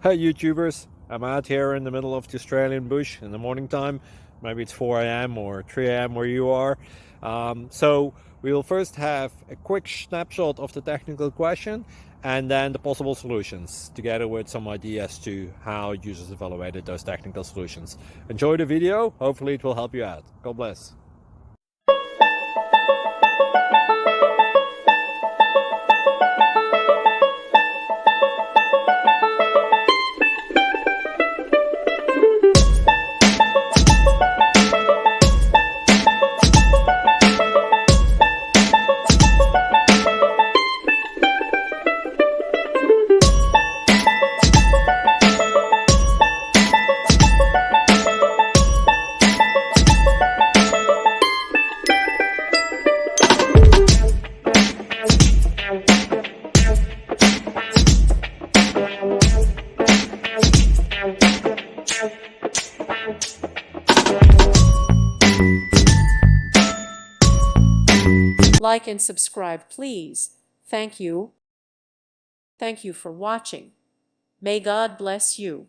Hey YouTubers, I'm out here in the middle of the Australian bush in the morning time. Maybe it's 4 a.m. or 3 a.m. where you are. So we will first have a quick snapshot of the technical question and then the possible solutions, together with some ideas to how users evaluated those technical solutions. Enjoy the video, hopefully it will help you out. God bless. Like and subscribe, please. Thank you. Thank you for watching. May God bless you.